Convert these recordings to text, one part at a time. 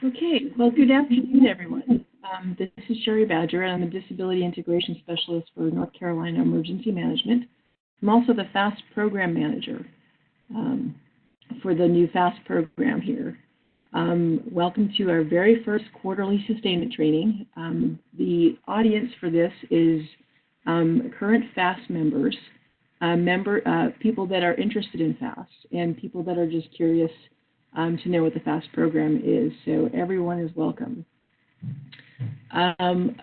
Okay, well, good afternoon, everyone. This is Sherry Badger, and I'm a Disability Integration Specialist for North Carolina Emergency Management. I'm also the FAST Program Manager for the new FAST program here. Welcome to our very first quarterly sustainment training. The audience for this is current FAST members, people that are interested in FAST, and people that are just curious to know what the FAST program is. So everyone is welcome. Do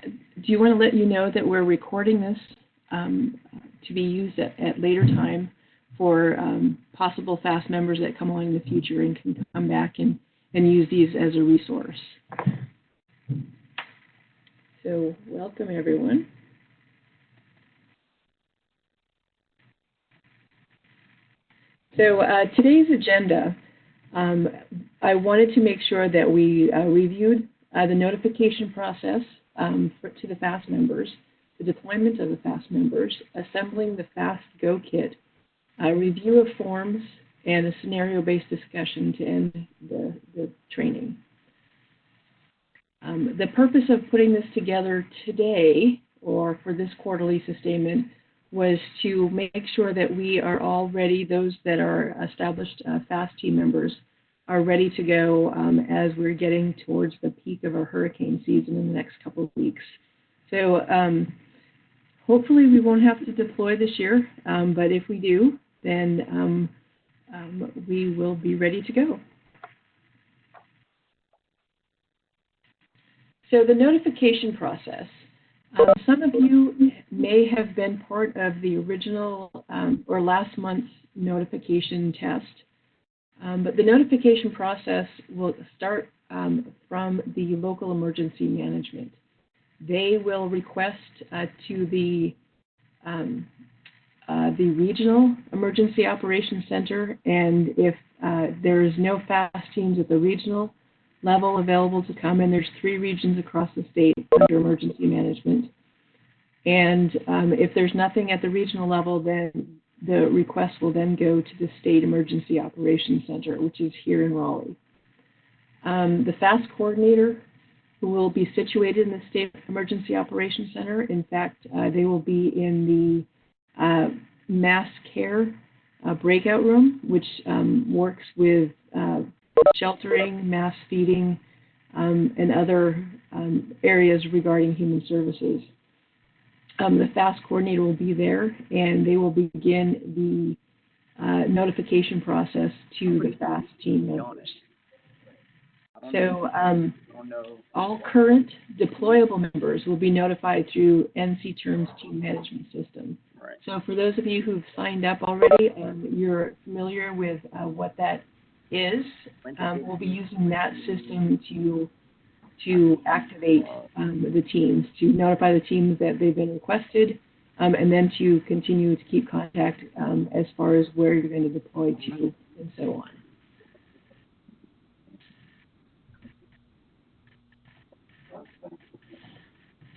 you want to let you know that we're recording this to be used at later time for possible FAST members that come along in the future and can come back and use these as a resource. So welcome, everyone. So today's agenda, I wanted to make sure that we reviewed the notification process to the FAST members, the deployment of the FAST members, assembling the FAST Go Kit, a review of forms, and a scenario-based discussion to end the training. The purpose of putting this together today, or for this quarterly sustainment, was to make sure that we are all ready, those that are established FAST team members are ready to go as we're getting towards the peak of our hurricane season in the next couple of weeks. So hopefully we won't have to deploy this year, but if we do, then we will be ready to go. So the notification process. Some of you may have been part of the original or last month's notification test, but the notification process will start from the local emergency management. They will request to the regional emergency operations center, and if there is no FAST teams at the regional level available to come, and there's 3 regions across the state under emergency management. And if there's nothing at the regional level, then the request will then go to the State Emergency Operations Center, which is here in Raleigh. The FAST coordinator, who will be situated in the State Emergency Operations Center, in fact, they will be in the mass care breakout room, which works with sheltering, mass feeding, and other areas regarding human services. The FAST coordinator will be there, and they will begin the notification process to the FAST team members. So all current deployable members will be notified through NC Terms Team Management System. So for those of you who've signed up already, you're familiar with what that is. We'll be using that system to activate the teams, to notify the teams that they've been requested, and then to continue to keep contact as far as where you're going to deploy to and so on.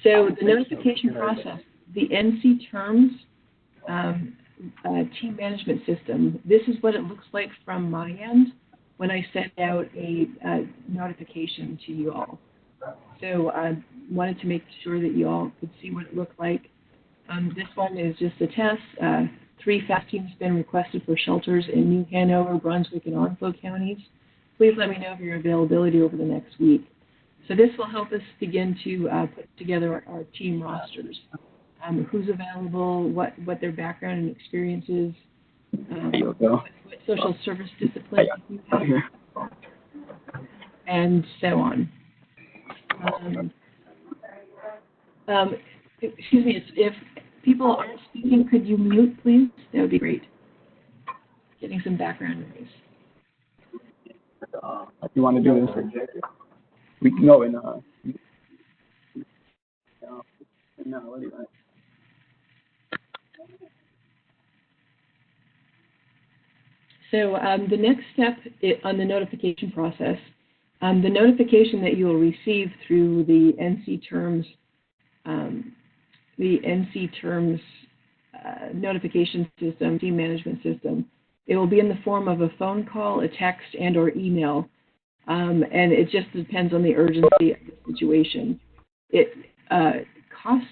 So the notification process, the NC Terms Team Management System, this is what it looks like from my end when I send out a notification to you all. So I wanted to make sure that you all could see what it looked like. This one is just a test. 3 FAST teams have been requested for shelters in New Hanover, Brunswick, and Onslow counties. Please let me know of your availability over the next week. So this will help us begin to put together our team rosters. Who's available, what their background and experience is, what social service discipline you have, and so on. Excuse me, if people aren't speaking, could you mute, please? That would be great. Getting some background noise. If you want to do this, we can go in. No, what do you want? So the next step on the notification process, the notification that you will receive through the NC Terms notification system, team management system, it will be in the form of a phone call, a text, and/or email And it just depends on the urgency of the situation. It costs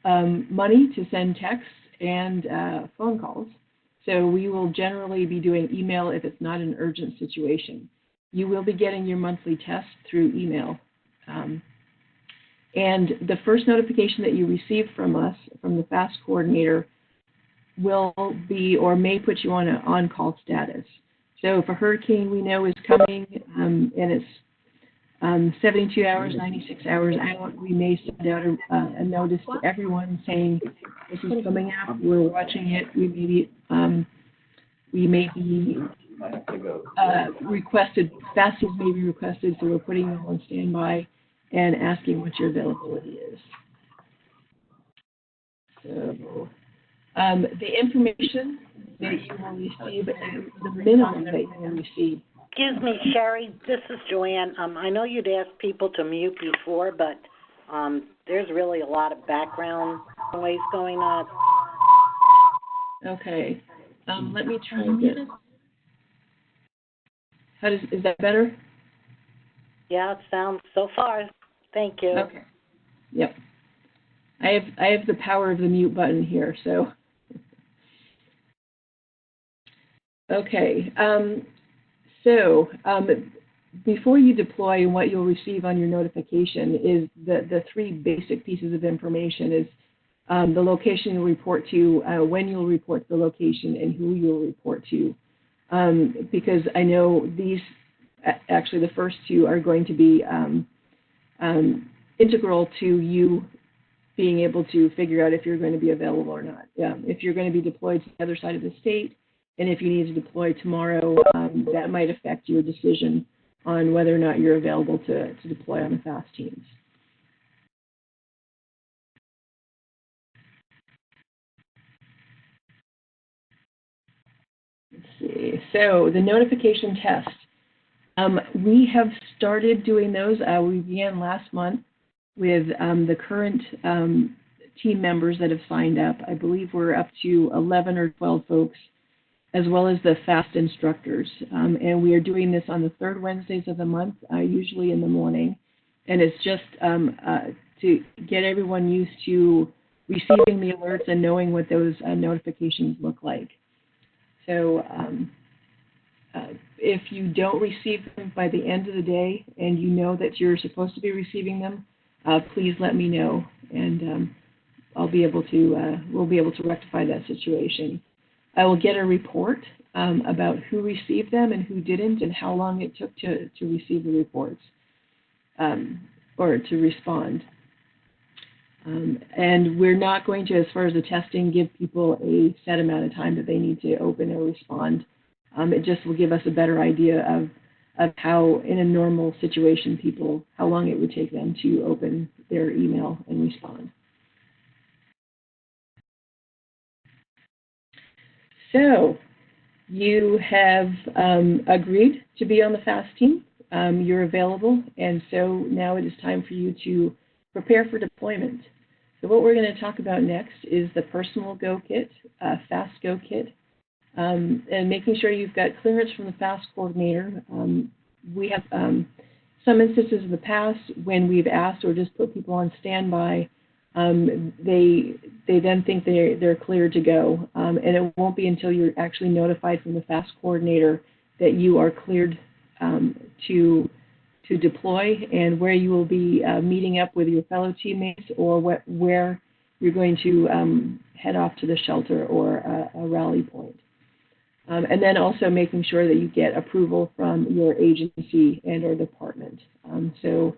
money to send texts and phone calls. So we will generally be doing email if it's not an urgent situation. You will be getting your monthly test through email. And the first notification that you receive from us, from the FAST coordinator, will be or may put you on an on-call status. So if a hurricane we know is coming and it's 72 hours, 96 hours out, we may send out a notice to everyone saying, this is coming up, we're watching it, we may be requested, fastest may be requested, so we're putting you on standby and asking what your availability is. So the information that you will receive, the minimum that you will receive. Excuse me, Sherry, this is Joanne. I know you'd asked people to mute before, but there's really a lot of background noise going on. Okay. Let me try this. Is that better? Yeah, it sounds so far. Thank you. Okay. Yep. I have the power of the mute button here, so. Okay. Before you deploy, what you'll receive on your notification is the three basic pieces of information is the location you'll report to, when you'll report to the location, and who you'll report to. Because I know these, actually the first two are going to be integral to you being able to figure out if you're going to be available or not. If you're going to be deployed to the other side of the state, and if you need to deploy tomorrow, that might affect your decision on whether or not you're available to deploy on the FAST teams. Let's see. So the notification test. We have started doing those. We began last month with the current team members that have signed up. I believe we're up to 11 or 12 folks, as well as the FAST instructors. And we are doing this on the third Wednesdays of the month, usually in the morning. And it's just to get everyone used to receiving the alerts and knowing what those notifications look like. So if you don't receive them by the end of the day and you know that you're supposed to be receiving them, please let me know, and we'll be able to rectify that situation. I will get a report about who received them and who didn't, and how long it took to receive the reports or to respond. And we're not going to, as far as the testing, give people a set amount of time that they need to open or respond. It just will give us a better idea of how, in a normal situation, how long it would take them to open their email and respond. So you have agreed to be on the FAST team. You're available, and so now it is time for you to prepare for deployment. So what we're going to talk about next is the Personal Go Kit, FAST Go Kit, and making sure you've got clearance from the FAST coordinator. We have some instances in the past when we've asked or just put people on standby. They then think they're cleared to go, and it won't be until you're actually notified from the FAST coordinator that you are cleared to deploy, and where you will be meeting up with your fellow teammates, or where you're going to head off to the shelter or a rally point. And then also making sure that you get approval from your agency and or department. So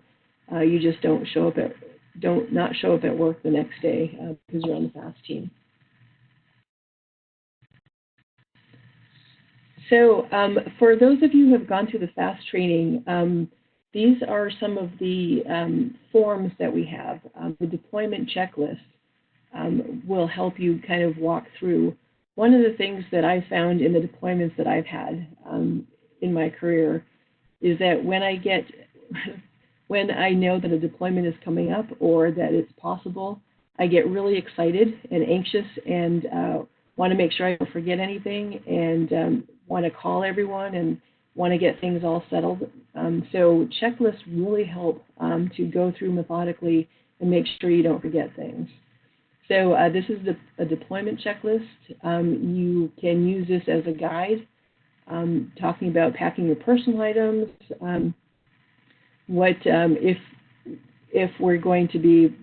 you just don't not show up at work the next day because you're on the FAST team. So for those of you who have gone through the FAST training, these are some of the forms that we have. The deployment checklist will help you kind of walk through. One of the things that I found in the deployments that I've had in my career is that when I know that a deployment is coming up or that it's possible, I get really excited and anxious and want to make sure I don't forget anything, and want to call everyone and want to get things all settled. So checklists really help to go through methodically and make sure you don't forget things. So this is a deployment checklist. You can use this as a guide, talking about packing your personal items, if we're going to be,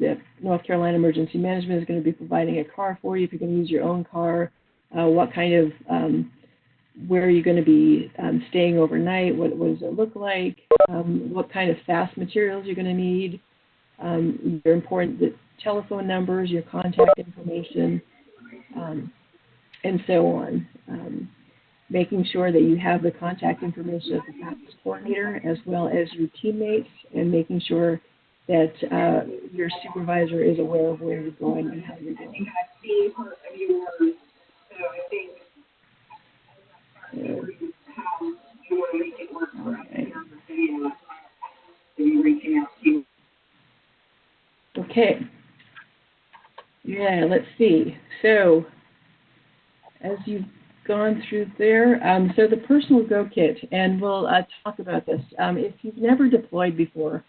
if North Carolina Emergency Management is going to be providing a car for you, if you're going to use your own car, what kind of, where are you going to be staying overnight, what does it look like, what kind of fast materials you're going to need, your important telephone numbers, your contact information, and so on. Making sure that you have the contact information of the practice coordinator as well as your teammates, and making sure that your supervisor is aware of where you're going and how you're going. Okay. Yeah, let's see. So, as you've gone through there, so the personal go kit, and we'll talk about this. If you've never deployed before,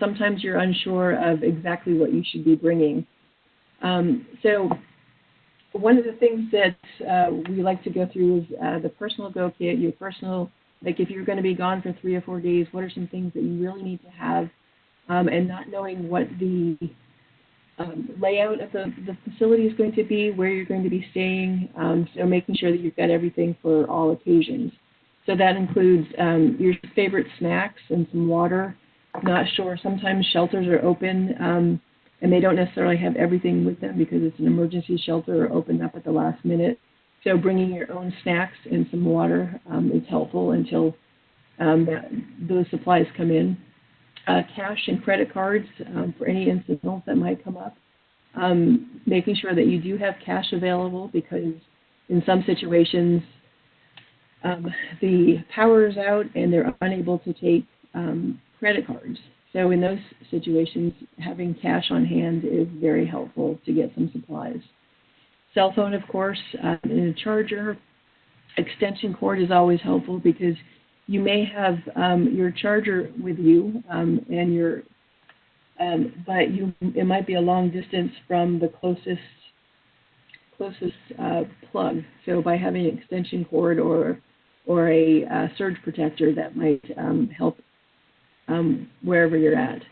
sometimes you're unsure of exactly what you should be bringing. So one of the things that we like to go through is the personal go kit, your personal, like if you're going to be gone for 3 or 4 days, what are some things that you really need to have, and not knowing what the layout of the facility is going to be, where you're going to be staying, so making sure that you've got everything for all occasions. So that includes your favorite snacks and some water. Not sure, sometimes shelters are open and they don't necessarily have everything with them because it's an emergency shelter or opened up at the last minute. So bringing your own snacks and some water is helpful until those supplies come in. Cash and credit cards for any incidentals that might come up. Making sure that you do have cash available because in some situations the power is out and they're unable to take credit cards. So in those situations, having cash on hand is very helpful to get some supplies. Cell phone, of course, and a charger. Extension cord is always helpful because you may have your charger with you, and your, but it might be a long distance from the closest plug. So by having an extension cord or a surge protector, that might help wherever you're at.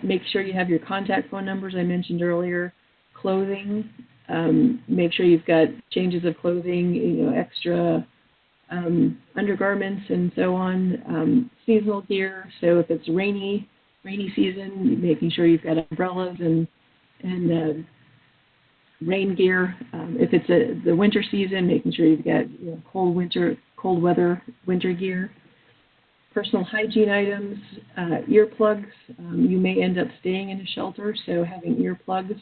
Make sure you have your contact phone numbers I mentioned earlier. Clothing. Make sure you've got changes of clothing, extra undergarments and so on. Seasonal gear. So if it's rainy season, making sure you've got umbrellas and rain gear. If it's the winter season, making sure you've got cold weather winter gear. Personal hygiene items, earplugs. You may end up staying in a shelter, so having earplugs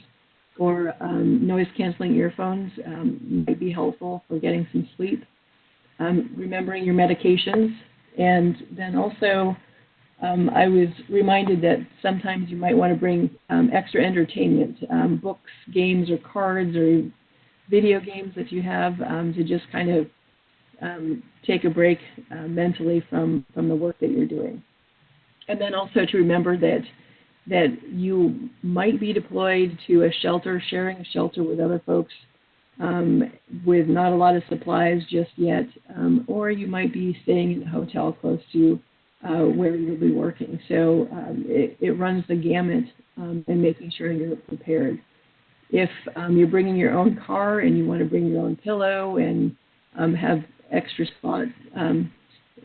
or noise-canceling earphones might be helpful for getting some sleep. Remembering your medications, and then also I was reminded that sometimes you might want to bring extra entertainment, books, games, or cards, or video games that you have to just kind of take a break mentally from the work that you're doing. And then also to remember that you might be deployed to a shelter, sharing a shelter with other folks with not a lot of supplies just yet, or you might be staying in a hotel close to where you'll be working. So it runs the gamut in making sure you're prepared. If you're bringing your own car and you want to bring your own pillow and have extra spots,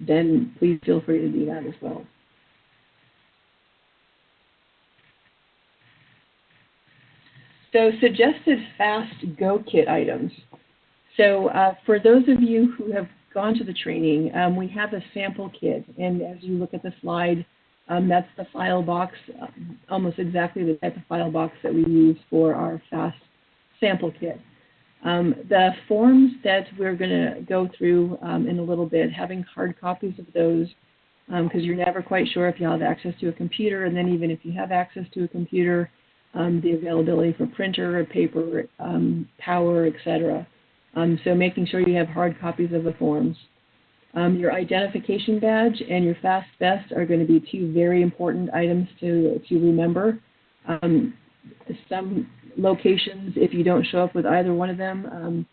then please feel free to do that as well. So suggested fast go kit items. So for those of you who have gone to the training, we have a sample kit, and as you look at the slide, that's the file box, almost exactly the type of file box that we use for our fast sample kit. The forms that we're going to go through in a little bit, having hard copies of those, because you're never quite sure if you'll have access to a computer, and then even if you have access to a computer, the availability for printer, paper, power, etc. So making sure you have hard copies of the forms. Your identification badge and your Fast Vest are going to be two very important items to remember. Some locations, if you don't show up with either one of them,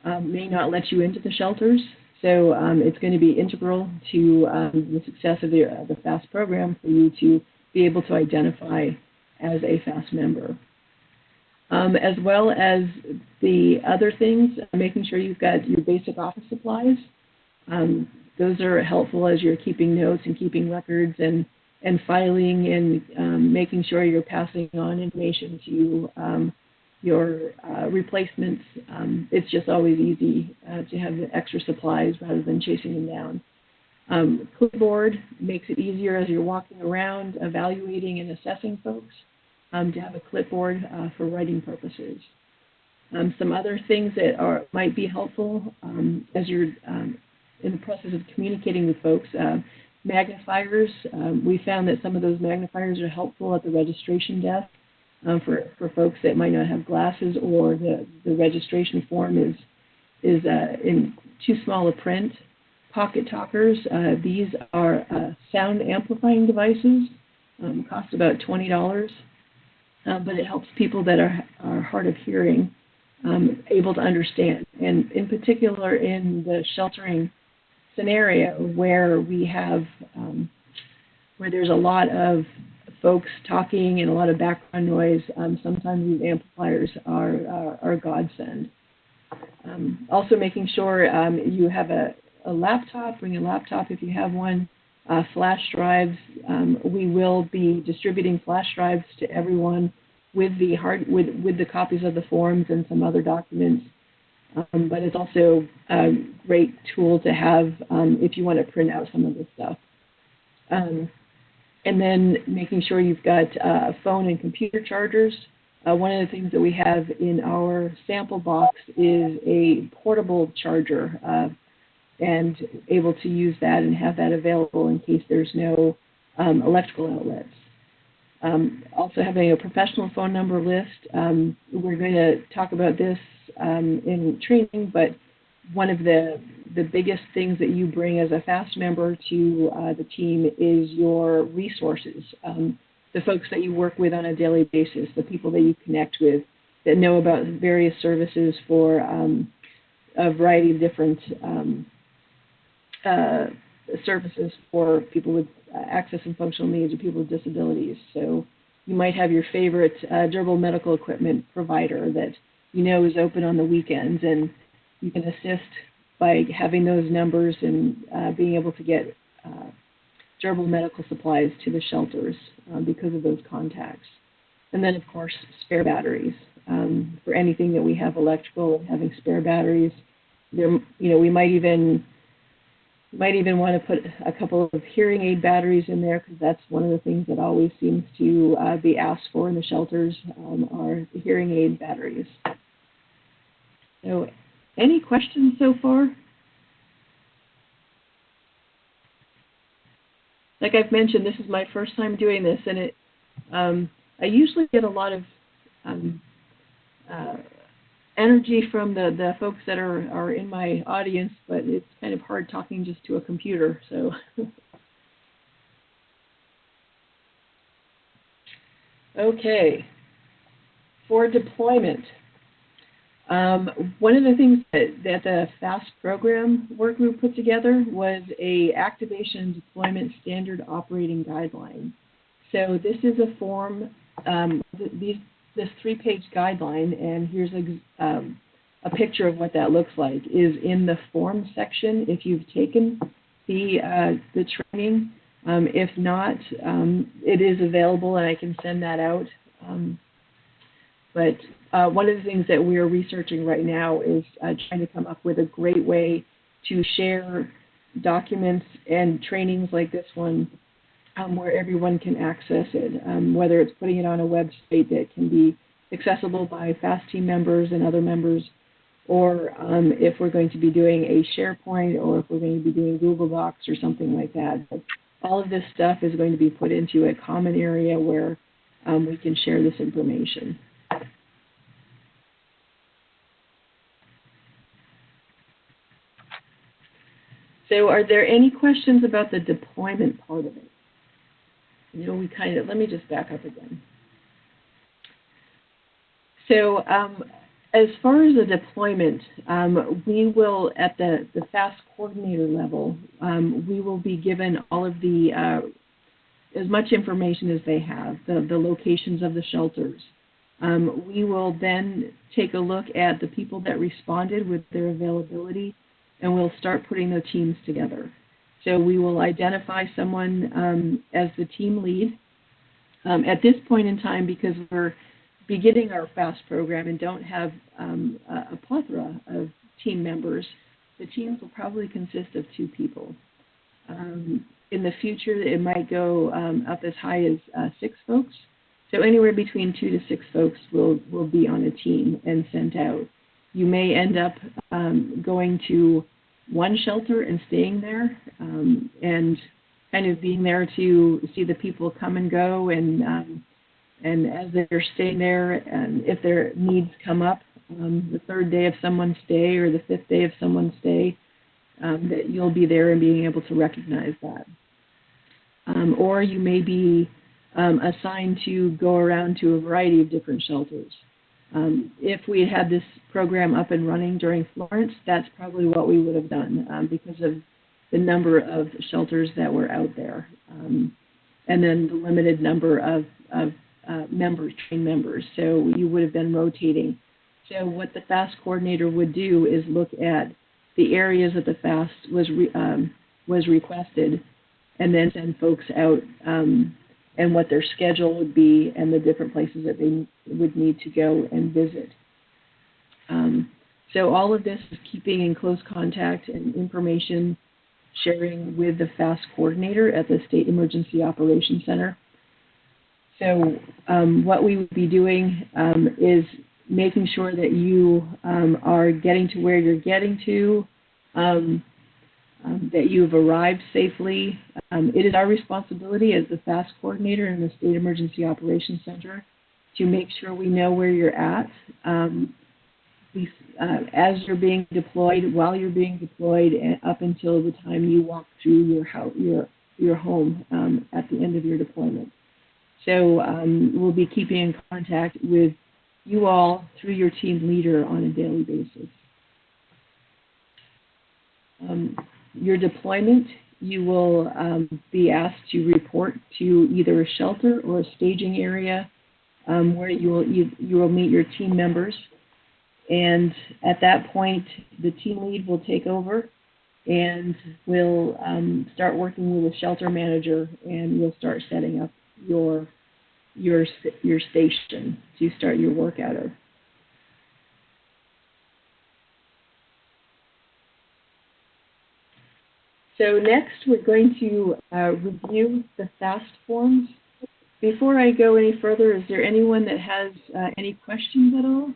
may not let you into the shelters. So it's going to be integral to the success of the FAST program for you to be able to identify as a FAST member. As well as the other things, making sure you've got your basic office supplies. Those are helpful as you're keeping notes and keeping records and filing and making sure you're passing on information to your replacements. It's just always easy to have extra supplies rather than chasing them down. Clipboard makes it easier as you're walking around, evaluating and assessing folks, to have a clipboard for writing purposes. Some other things that might be helpful as you're in the process of communicating with folks, magnifiers. We found that some of those magnifiers are helpful at the registration desk for folks that might not have glasses, or the registration form is in too small a print. Pocket talkers, these are sound amplifying devices, cost about $20, but it helps people that are hard of hearing able to understand. And in particular in the sheltering scenario where we have, where there's a lot of folks talking and a lot of background noise, sometimes these amplifiers are a godsend. Also making sure you have a laptop, bring a laptop if you have one, flash drives. We will be distributing flash drives to everyone with the copies of the forms and some other documents. But it's also a great tool to have if you want to print out some of this stuff. And then making sure you've got phone and computer chargers. One of the things that we have in our sample box is a portable charger, and able to use that and have that available in case there's no electrical outlets. Also having a professional phone number list. We're going to talk about this in training, but one of the biggest things that you bring as a FAST member to the team is your resources, the folks that you work with on a daily basis, the people that you connect with that know about various services for a variety of different services for people with access and functional needs or people with disabilities. So you might have your favorite durable medical equipment provider that you know is open on the weekends, and you can assist by having those numbers and being able to get durable medical supplies to the shelters because of those contacts. And then, of course, spare batteries. For anything that we have electrical, and having spare batteries. There, we might even want to put a couple of hearing aid batteries in there, because that's one of the things that always seems to be asked for in the shelters, are the hearing aid batteries. So, any questions so far? Like I've mentioned, this is my first time doing this, and I usually get a lot of energy from the folks that are in my audience, but it's kind of hard talking just to a computer. So, okay, for deployment. One of the things that the FAST program work group put together was a activation and deployment standard operating guideline. So this is a form, this 3-page guideline, and here's a picture of what that looks like, is in the form section if you've taken the training. If not, it is available and I can send that out. But one of the things that we're researching right now is trying to come up with a great way to share documents and trainings like this one where everyone can access it, whether it's putting it on a website that can be accessible by FAST team members and other members, or if we're going to be doing a SharePoint, or if we're going to be doing Google Docs or something like that. But all of this stuff is going to be put into a common area where we can share this information. So are there any questions about the deployment part of it? You know, let me just back up again. So as far as the deployment, we will, at the FAST coordinator level, we will be given all of the, as much information as they have, the locations of the shelters. We will then take a look at the people that responded with their availability, and we'll start putting the teams together. So we will identify someone as the team lead. At this point in time, because we're beginning our FAST program and don't have a plethora of team members, the teams will probably consist of 2 people. In the future, it might go up as high as 6 folks. So anywhere between 2 to 6 folks will be on a team and sent out. You may end up going to one shelter and staying there and kind of being there to see the people come and go, and as they're staying there, and if their needs come up, the 3rd day of someone's stay or the 5th day of someone's stay, that you'll be there and being able to recognize that. Or you may be assigned to go around to a variety of different shelters. If we had this program up and running during Florence, that's probably what we would have done because of the number of shelters that were out there, and then the limited number of trained members. So you would have been rotating. So what the FAST coordinator would do is look at the areas that the FAST was requested, and then send folks out and what their schedule would be and the different places that they would need to go and visit. So all of this is keeping in close contact and information sharing with the FAST coordinator at the State Emergency Operations Center. So what we would be doing is making sure that you are getting to where you're getting to, that you've arrived safely. It is our responsibility as the FAST coordinator in the State Emergency Operations Center to make sure we know where you're at as you're being deployed, while you're being deployed, and up until the time you walk through your home at the end of your deployment. So we'll be keeping in contact with you all through your team leader on a daily basis. Your deployment, you will be asked to report to either a shelter or a staging area where you will meet your team members. And at that point, the team lead will take over and will start working with a shelter manager, and we'll start setting up your station to start your work out of. So next, we're going to review the FAST forms. Before I go any further, is there anyone that has any questions at all?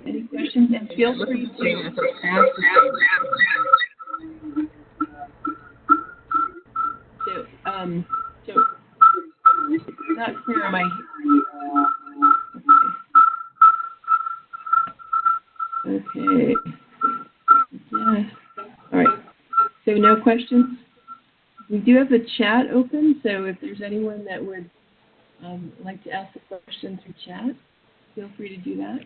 Any questions? And feel free to ask. So not clear. Am I? Okay. Yes. All right. So no questions? We do have the chat open, so if there's anyone that would like to ask a question through chat, feel free to do that.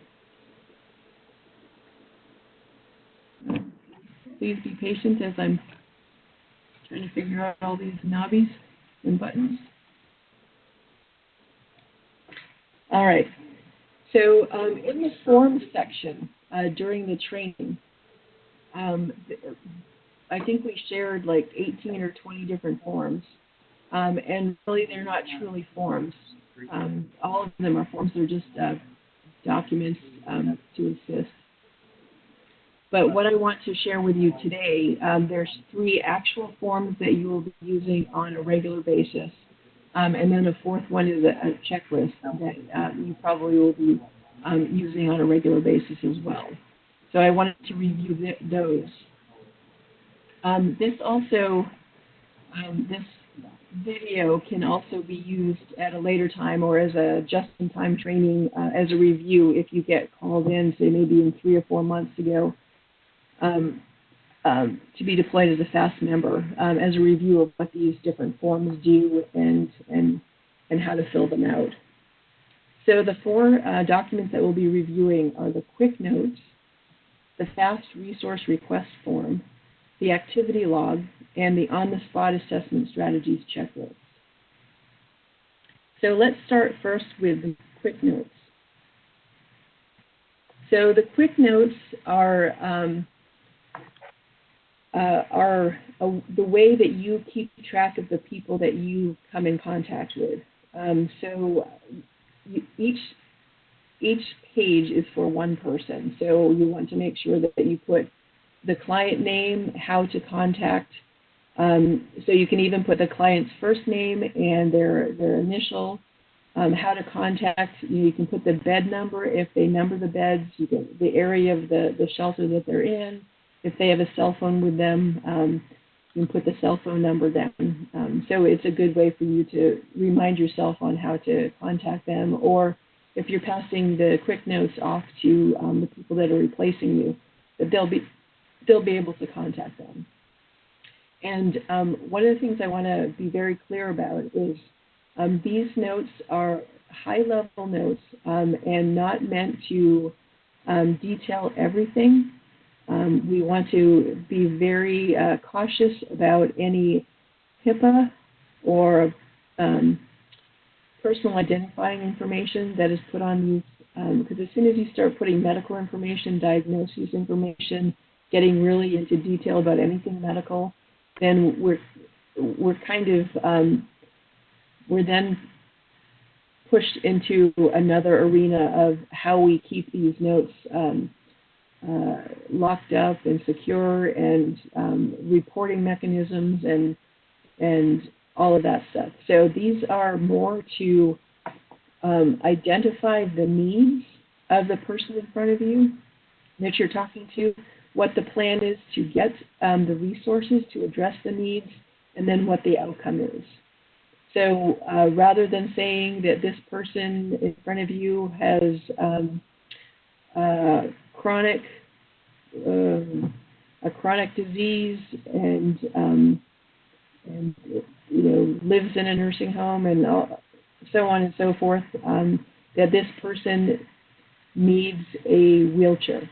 Please be patient as I'm trying to figure out all these knobbies and buttons. All right. So in the forms section during the training, I think we shared like 18 or 20 different forms, and really they're not truly forms. All of them are forms. They're just documents to assist. But what I want to share with you today, there's 3 actual forms that you will be using on a regular basis, and then the 4th one is a checklist that you probably will be using on a regular basis as well. So I wanted to review those. This video can also be used at a later time or as a just-in-time training as a review if you get called in, say maybe in 3 or 4 months ago, to be deployed as a FAST member as a review of what these different forms do and how to fill them out. So the 4 documents that we'll be reviewing are the quick notes, the FAST resource request form, the activity log, and the on-the-spot assessment strategies checklist. So let's start first with the quick notes. So the quick notes are the way that you keep track of the people that you come in contact with. Each page is for one person, so you want to make sure that you put the client name, how to contact, so you can even put the client's first name and their initial, how to contact. You can put the bed number if they number the beds, the area of the shelter that they're in. If they have a cell phone with them, you can put the cell phone number down. So it's a good way for you to remind yourself on how to contact them, or if you're passing the quick notes off to the people that are replacing you, that they'll be able to contact them. And one of the things I want to be very clear about is these notes are high-level notes and not meant to detail everything. We want to be very cautious about any HIPAA or personal identifying information that is put on these, because as soon as you start putting medical information, diagnosis information, getting really into detail about anything medical, then we're kind of we're then pushed into another arena of how we keep these notes locked up and secure, and reporting mechanisms and all of that stuff. So these are more to identify the needs of the person in front of you that you're talking to, what the plan is to get the resources to address the needs, and then what the outcome is. So rather than saying that this person in front of you has a chronic disease and lives in a nursing home and so on and so forth, that this person needs a wheelchair,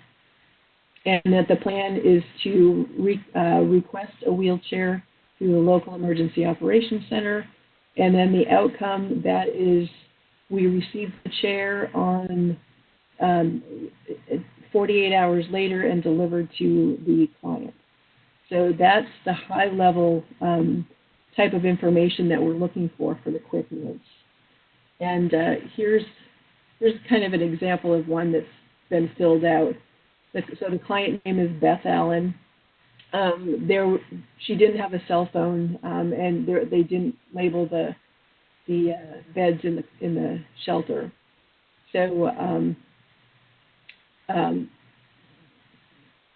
and that the plan is to request a wheelchair through the local emergency operations center, and then the outcome that is we receive the chair on 48 hours later and delivered to the client. So that's the high-level type of information that we're looking for the quick notes. And here's kind of an example of one that's been filled out. So the client name is Beth Allen. She didn't have a cell phone, and they didn't label the beds in the shelter. So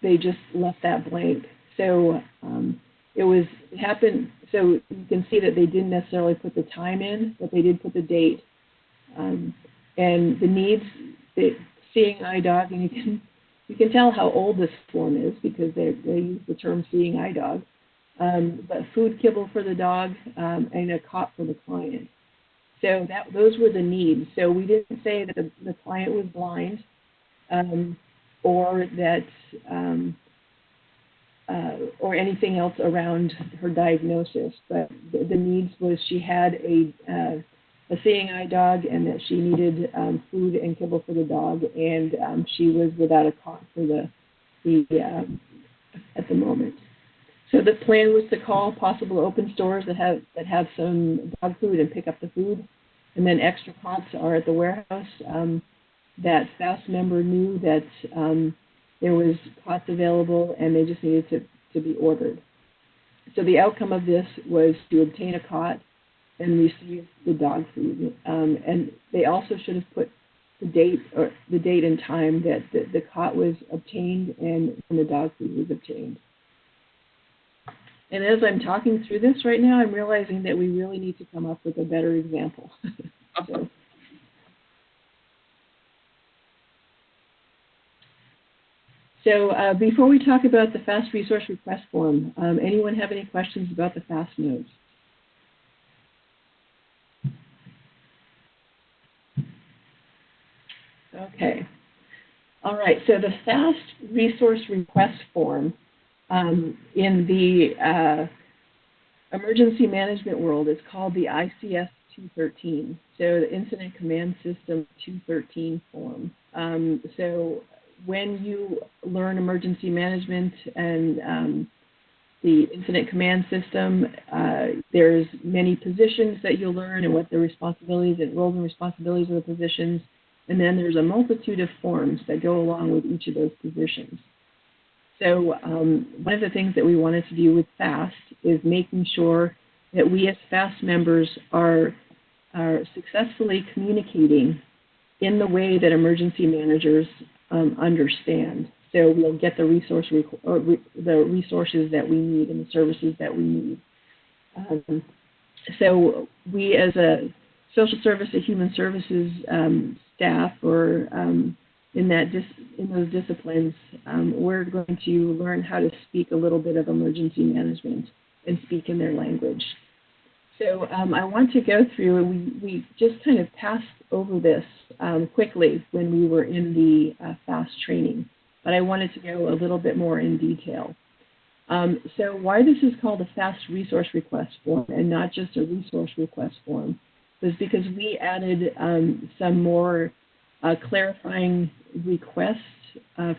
they just left that blank. So it happened. So you can see that they didn't necessarily put the time in, but they did put the date. And the needs, seeing eye dog, and you can tell how old this form is because they use the term seeing eye dog. But food kibble for the dog and a cot for the client. So those were the needs. So we didn't say that the client was blind or that or anything else around her diagnosis. But the needs was she had a seeing eye dog, and that she needed food and kibble for the dog, and she was without a cot for the at the moment. So the plan was to call possible open stores that have some dog food and pick up the food, and then extra cots are at the warehouse. That FAST member knew that there was cots available, and they just needed to be ordered. So the outcome of this was to obtain a cot and receive the dog food. And they also should have put the date and time that the cot was obtained and when the dog food was obtained. And as I'm talking through this right now, I'm realizing that we really need to come up with a better example. So before we talk about the FAST resource request form, anyone have any questions about the FAST nodes? Okay. All right, so the FAST resource request form in the emergency management world is called the ICS 213, so the Incident Command System 213 form. So when you learn emergency management and the incident command system, there's many positions that you'll learn and what the responsibilities and roles and responsibilities of the positions. And then there's a multitude of forms that go along with each of those positions. So one of the things that we wanted to do with FAST is making sure that we as FAST members are successfully communicating in the way that emergency managers understand. So we'll get the resources that we need and the services that we need. So we as a social service and human services staff or in those disciplines, we're going to learn how to speak a little bit of emergency management and speak in their language. So I want to go through, and we just kind of passed over this quickly when we were in the FAST training, but I wanted to go a little bit more in detail. So why this is called a FAST resource request form and not just a resource request form was because we added some more clarifying requests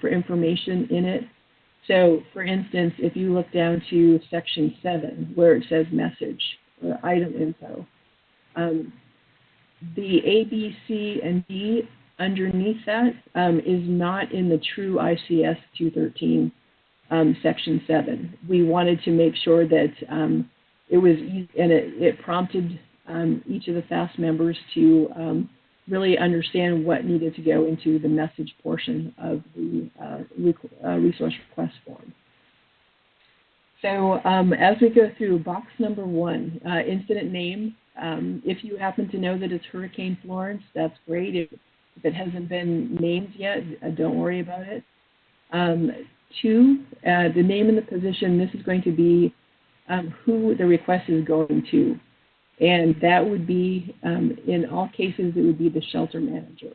for information in it. So, for instance, if you look down to section 7, where it says message or item info, the A, B, C, and D underneath that is not in the true ICS 213 section 7. We wanted to make sure that it was easy, and it prompted each of the FAST members to really understand what needed to go into the message portion of the resource request form. So as we go through box number 1, incident name, if you happen to know that it's Hurricane Florence, that's great. If it hasn't been named yet, don't worry about it. 2, the name and the position, this is going to be who the request is going to. And that would be, in all cases, it would be the shelter manager.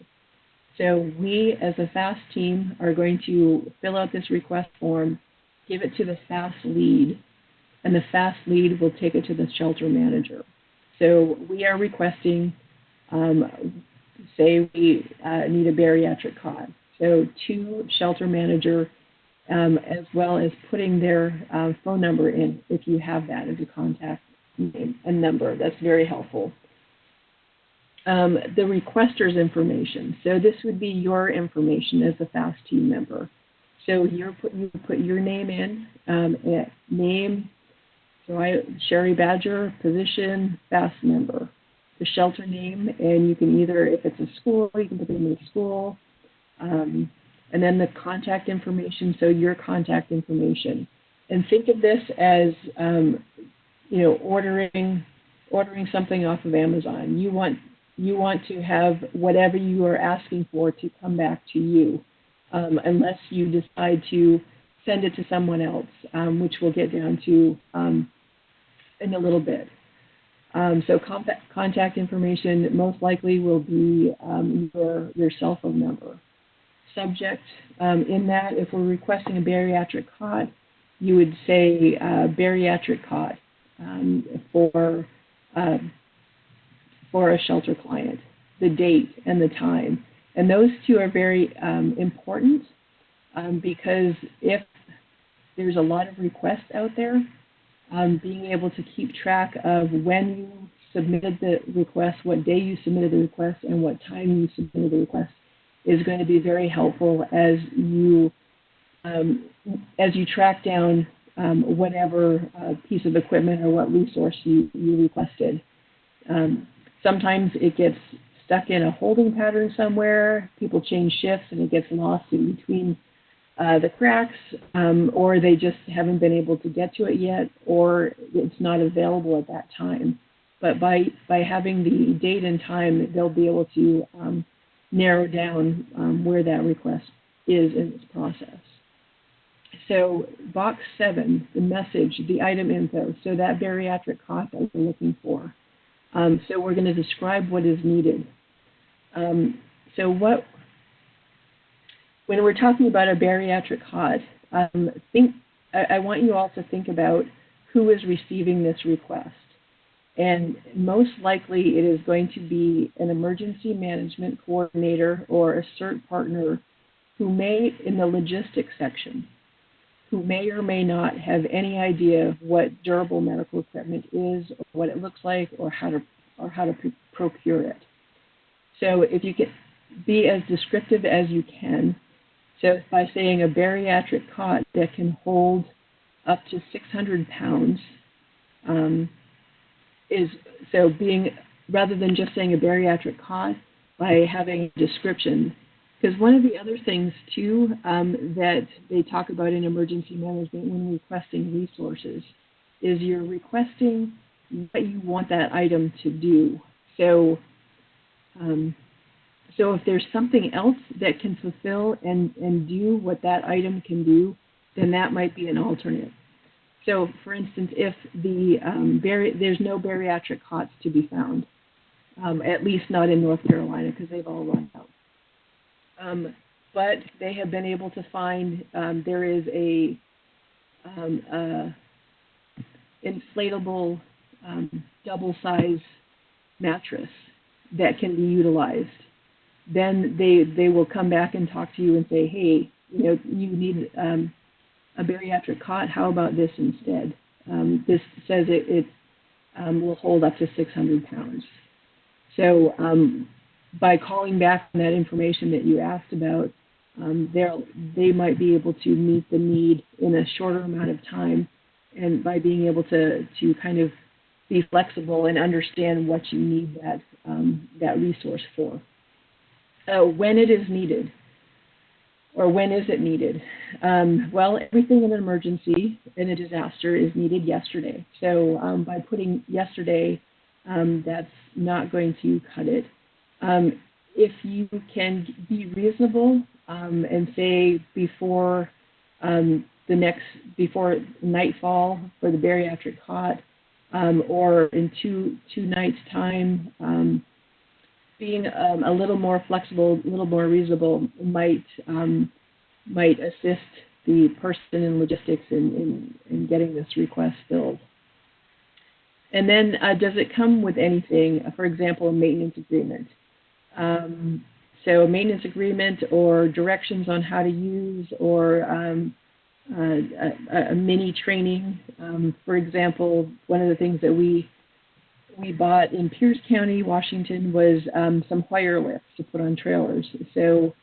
So we, as a FAST team, are going to fill out this request form, give it to the FAST lead, and the FAST lead will take it to the shelter manager. So we are requesting, say we need a bariatric cot. So to shelter manager, as well as putting their phone number in, if you have that as a contact name and number. That's very helpful. The requester's information. So this would be your information as a FAST team member. So you put your name in, name, so Sherry Badger, position, FAST member. The shelter name, and you can either, if it's a school, you can put the name of the school, and then the contact information, so your contact information. And think of this as ordering something off of Amazon. You want to have whatever you are asking for to come back to you, unless you decide to send it to someone else, which we'll get down to in a little bit. So contact information most likely will be your cell phone number. Subject, in that, if we're requesting a bariatric cot, you would say bariatric cot. For a shelter client, the date and the time. And those two are very important because if there's a lot of requests out there, being able to keep track of when you submitted the request, what day you submitted the request, and what time you submitted the request is going to be very helpful as you track down whatever piece of equipment or what resource you requested. Sometimes it gets stuck in a holding pattern somewhere. People change shifts and it gets lost in between the cracks, or they just haven't been able to get to it yet, or it's not available at that time. But by having the date and time, they'll be able to narrow down where that request is in this process. So box 7, the message, the item info, so that bariatric cot that we're looking for. So we're going to describe what is needed. So when we're talking about a bariatric cot, I want you all to think about who is receiving this request. And most likely it is going to be an emergency management coordinator or a CERT partner who may, in the logistics section, who may or may not have any idea what durable medical equipment is, or what it looks like, or how to procure it. So if you can be as descriptive as you can, so by saying a bariatric cot that can hold up to 600 pounds, rather than just saying a bariatric cot, by having a description. Because one of the other things, too, that they talk about in emergency management when requesting resources is you're requesting what you want that item to do. So if there's something else that can fulfill and do what that item can do, then that might be an alternate. So, for instance, if there's no bariatric cots to be found, at least not in North Carolina, because they've all run out. But they have been able to find there is a inflatable double-size mattress that can be utilized. Then they will come back and talk to you and say, hey, you need a bariatric cot. How about this instead? This says it will hold up to 600 pounds. So by calling back on that information that you asked about, they might be able to meet the need in a shorter amount of time, and by being able to kind of be flexible and understand what you need that resource for. When it is needed, or when is it needed? Well, everything in an emergency, in a disaster, is needed yesterday. So by putting yesterday, that's not going to cut it. If you can be reasonable and say before nightfall for the bariatric cot, or in two nights' time, being a little more flexible, a little more reasonable might assist the person in logistics in getting this request filled. And then does it come with anything, for example, a maintenance agreement? So a maintenance agreement or directions on how to use, or a mini training. For example, one of the things that we bought in Pierce County, Washington, was some wire lifts to put on trailers. So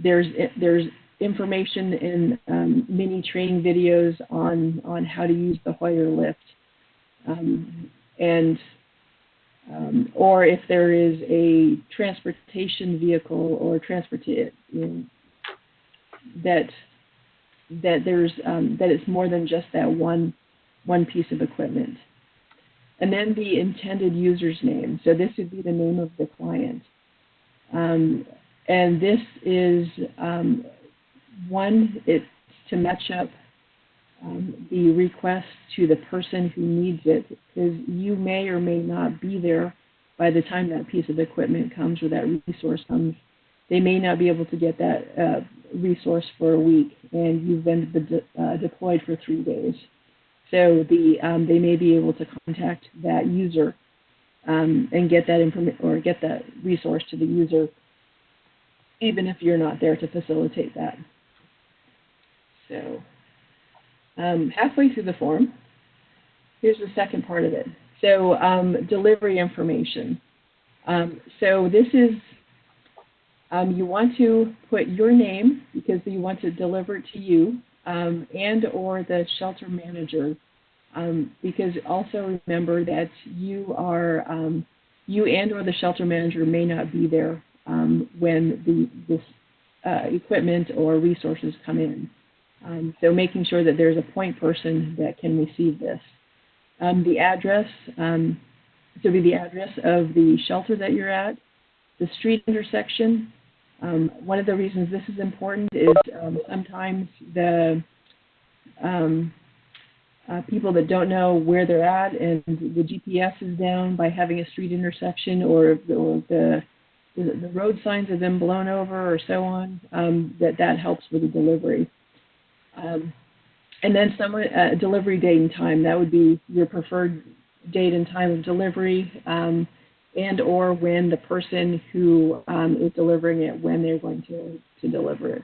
there's information in mini training videos on how to use the wire lift, or if there is a transportation vehicle or that it's more than just that one piece of equipment. And then the intended user's name. So this would be the name of the client. And this is, it's to match up the request to the person who needs it, because you may or may not be there by the time that piece of equipment comes or that resource comes. They may not be able to get that resource for a week, and you've been deployed for 3 days. So they may be able to contact that user and get that information or get that resource to the user, even if you're not there to facilitate that. So halfway through the form, here's the second part of it. So delivery information. So this is, you want to put your name because you want to deliver it to you, and or the shelter manager, because also remember that you and or the shelter manager may not be there when equipment or resources come in. So making sure that there's a point person that can receive this. The address, so be the address of the shelter that you're at, the street intersection. One of the reasons this is important is sometimes the people that don't know where they're at and the GPS is down by having a street intersection, or the road signs have been blown over or so on, that helps with the delivery. And then delivery date and time, that would be your preferred date and time of delivery, and or when the person who is delivering it, when they're going to deliver it.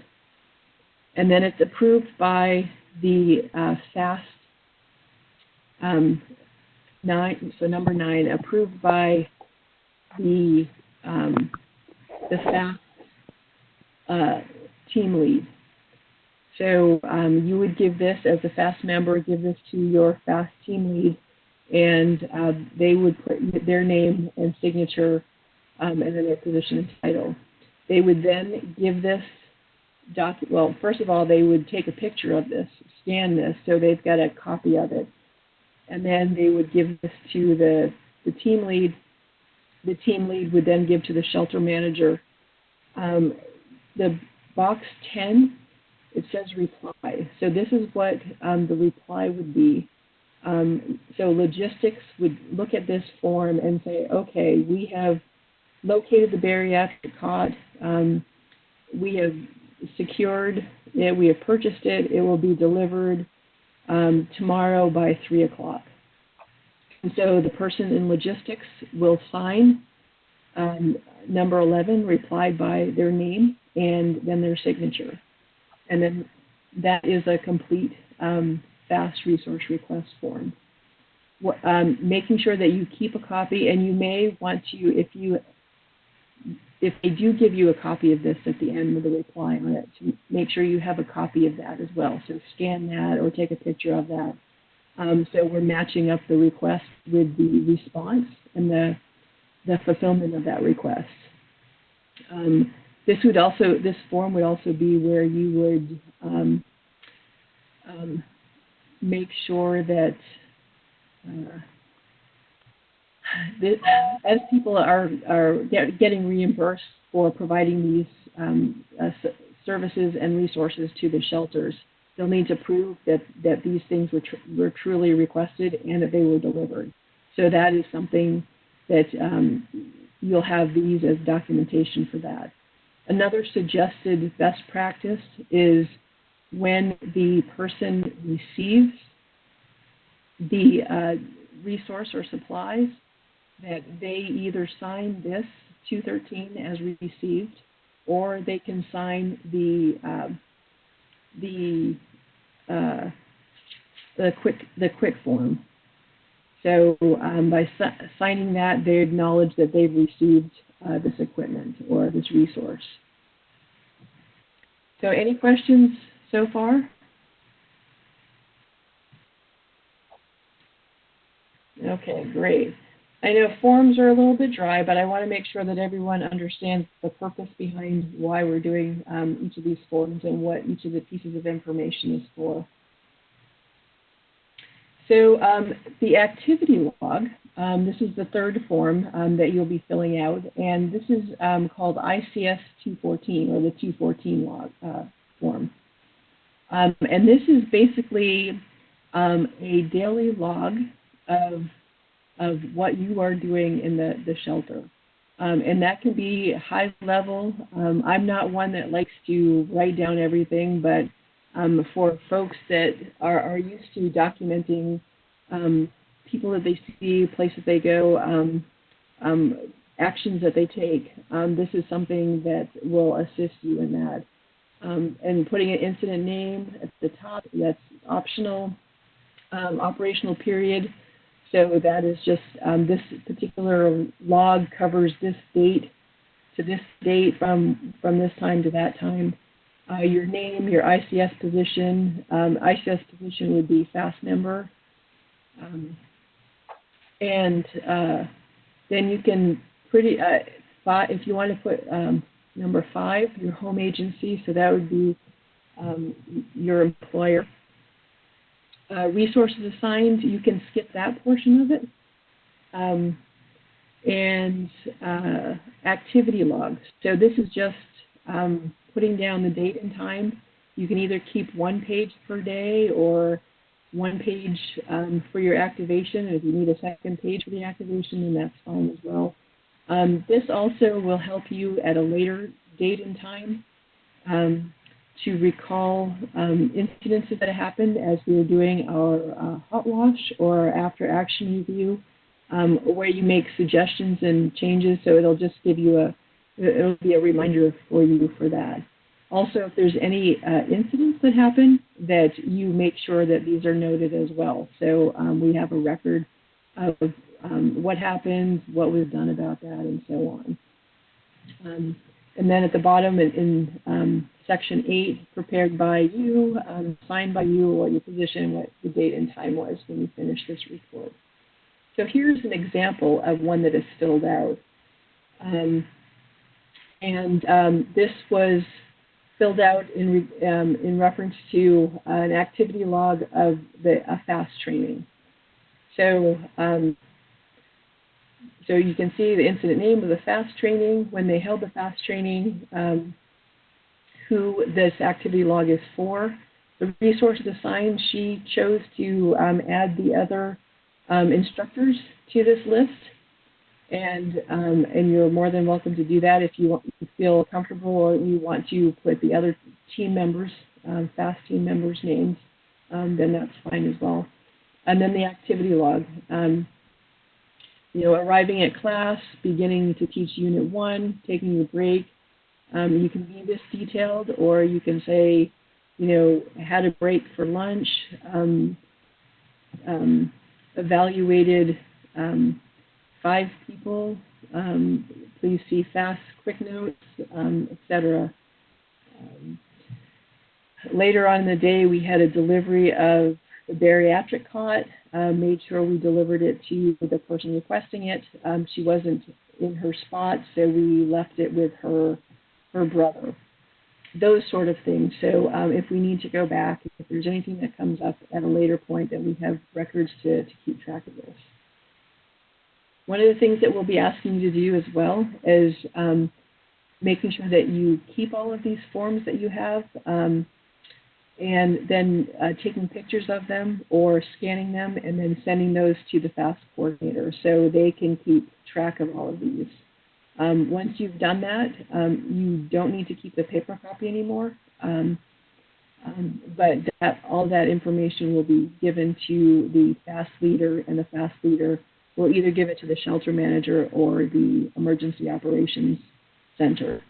And then it's approved by the FAST 9, so number 9, approved by the FAST team lead. So you would give this, as a FAST member, give this to your FAST team lead, and they would put their name and signature and then their position and title. They would then give this well, first of all, they would take a picture of this, scan this, so they've got a copy of it. And then they would give this to the team lead. The team lead would then give to the shelter manager. The box 10, it says reply. So this is what the reply would be. So logistics would look at this form and say, okay, we have located the bariatric cot. We have secured it. We have purchased it. It will be delivered tomorrow by 3 o'clock. And so the person in logistics will sign number 11, replied by their name and then their signature. And then that is a complete FAST resource request form. Making sure that you keep a copy, and you may want to, if they do give you a copy of this at the end with a reply on it, to make sure you have a copy of that as well. So scan that or take a picture of that. So we're matching up the request with the response and the fulfillment of that request. This form would also be where you would make sure that as people are getting reimbursed for providing these services and resources to the shelters, they'll need to prove that these things were truly requested and that they were delivered. So that is something that you'll have these as documentation for that. Another suggested best practice is when the person receives the resource or supplies, that they either sign this 213 as received, or they can sign the quick form. So by signing that, they acknowledge that they've received this equipment or this resource. So any questions so far? Okay, great. I know forms are a little bit dry, but I want to make sure that everyone understands the purpose behind why we're doing each of these forms and what each of the pieces of information is for. So the activity log, this is the third form that you'll be filling out, and this is called ICS 214, or the 214 log form. And this is basically a daily log of what you are doing in the shelter. And that can be high level. I'm not one that likes to write down everything, but for folks that are used to documenting people that they see, places they go, actions that they take, this is something that will assist you in that. And putting an incident name at the top, that's optional. Operational period. So that is just this particular log covers this date to this date from this time to that time. Your name, your ICS position. ICS position would be FAST member. And then you can if you want to put Number 5, your home agency, so that would be your employer. Resources assigned, you can skip that portion of it. And activity logs. So this is just putting down the date and time. You can either keep 1 page per day or 1 page for your activation. If you need a second page for the activation, then that's fine as well. This also will help you at a later date and time to recall incidences that happened as we were doing our hot wash or after action review, where you make suggestions and changes. So it'll just give you it'll be a reminder for you for that. Also, if there's any incidents that happen, that you make sure that these are noted as well. So we have a record of what happened, what was done about that, and so on. And then at the bottom in Section 8, prepared by you, signed by you, what your position, what the date and time was when you finished this report. So here's an example of one that is filled out. This was filled out in reference to an activity log of a FAST training. So, so you can see the incident name of the FAST training, when they held the FAST training, who this activity log is for. The resources assigned, she chose to add the other instructors to this list. And you're more than welcome to do that if you feel comfortable or you want to put the other team members, FAST team members' names, then that's fine as well. And then the activity log, arriving at class, beginning to teach Unit 1, taking a break. You can be this detailed, or you can say, had a break for lunch, evaluated 5 people, please see FAST quick notes, etc. Later on in the day, we had a delivery of the bariatric cot, made sure we delivered it to the person requesting it. She wasn't in her spot, so we left it with her brother. Those sort of things. So if we need to go back, if there's anything that comes up at a later point, then we have records to keep track of this. One of the things that we'll be asking you to do as well is making sure that you keep all of these forms that you have, and then taking pictures of them or scanning them and then sending those to the FAST coordinator so they can keep track of all of these. Once you've done that, you don't need to keep the paper copy anymore, but all that information will be given to the FAST leader, and the FAST leader will either give it to the shelter manager or the emergency operations center.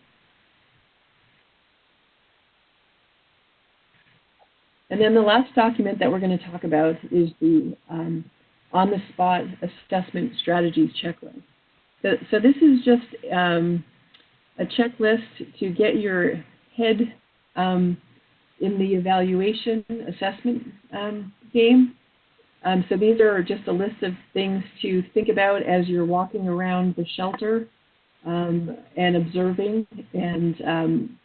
And then the last document that we're going to talk about is the on-the-spot assessment strategies checklist. So this is just a checklist to get your head in the evaluation assessment game. So these are just a list of things to think about as you're walking around the shelter and observing and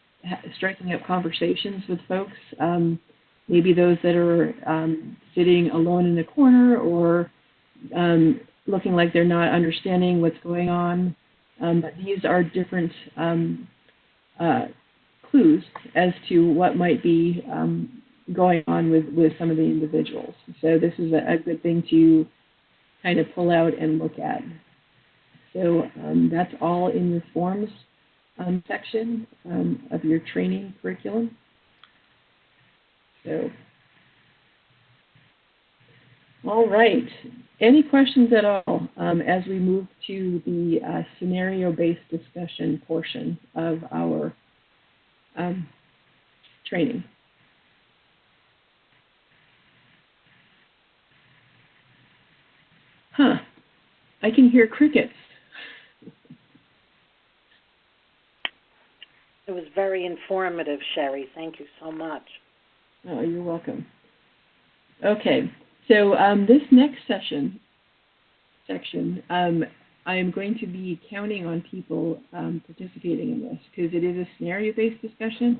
striking up conversations with folks. Maybe those that are sitting alone in the corner or looking like they're not understanding what's going on. But these are different clues as to what might be going on with some of the individuals. So this is a good thing to kind of pull out and look at. So that's all in your forms section of your training curriculum. So, all right. Any questions at all as we move to the scenario-based discussion portion of our training? Huh. I can hear crickets. It was very informative, Sherry. Thank you so much. Oh, you're welcome. Okay, so this next section I am going to be counting on people participating in this because it is a scenario-based discussion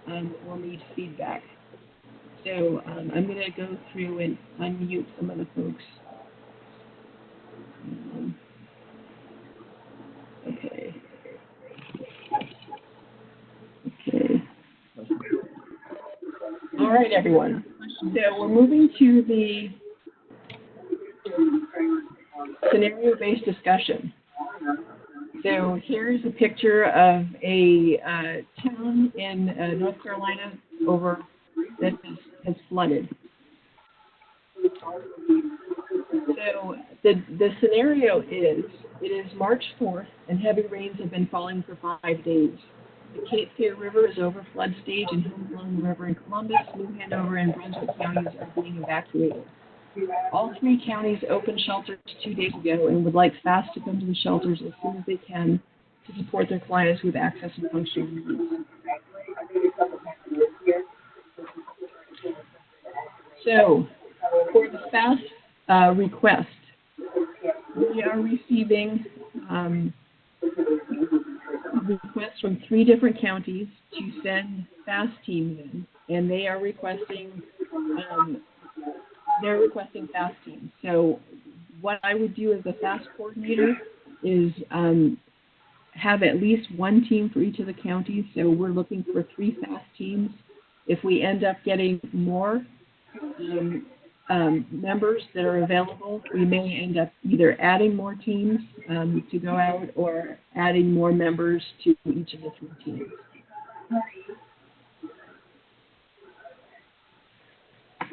and we'll need feedback. So I'm going to go through and unmute some of the folks. Okay. Okay. All right, everyone. So we're moving to the scenario-based discussion. So here's a picture of a town in North Carolina that has flooded. So the scenario is, it is March 4th and heavy rains have been falling for 5 days. The Cape Fear River is over flood stage and Humboldt River in Columbus, New Hanover, and Brunswick counties are being evacuated. All 3 counties opened shelters 2 days ago and would like FAST to come to the shelters as soon as they can to support their clients with access and functional needs. So, for the FAST request, we are receiving requests from 3 different counties to send FAST teams in, and they are requesting FAST teams. So what I would do as a FAST coordinator is have at least 1 team for each of the counties. So we're looking for 3 FAST teams. If we end up getting more members that are available, we may end up either adding more teams to go out or adding more members to each of the 3 teams.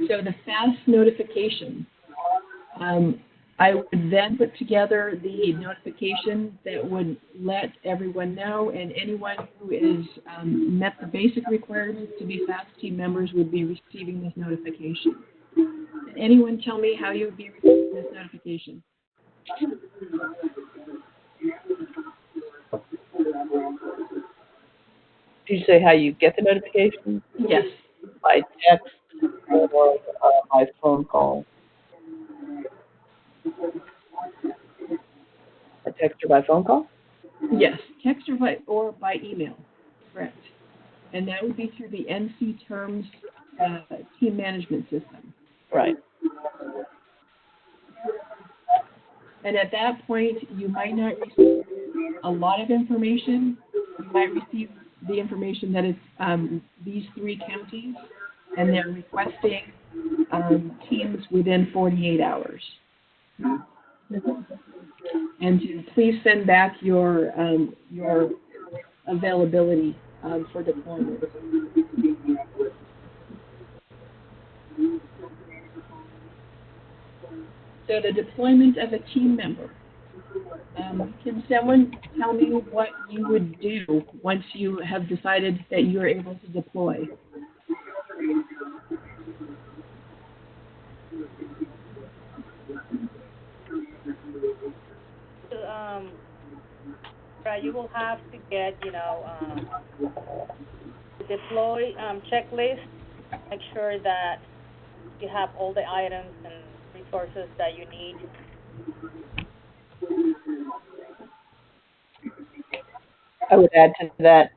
So the FAST notification, I would then put together the notification that would let everyone know, and anyone who is met the basic requirements to be FAST team members would be receiving this notification. Can anyone tell me how you would be receiving this notification? Did you say how you get the notification? Yes. By text or by phone call? By text or by phone call? Yes, text or by email, correct. And that would be through the NC Terms team management system. Right. And at that point, you might not receive a lot of information. You might receive the information that it's these 3 counties, and they're requesting teams within 48 hours. And to please send back your availability for deployment. So the deployment of a team member. Can someone tell me what you would do once you have decided that you are able to deploy? You will have to get, deploy checklist. Make sure that you have all the items and resources that you need. I would add to that,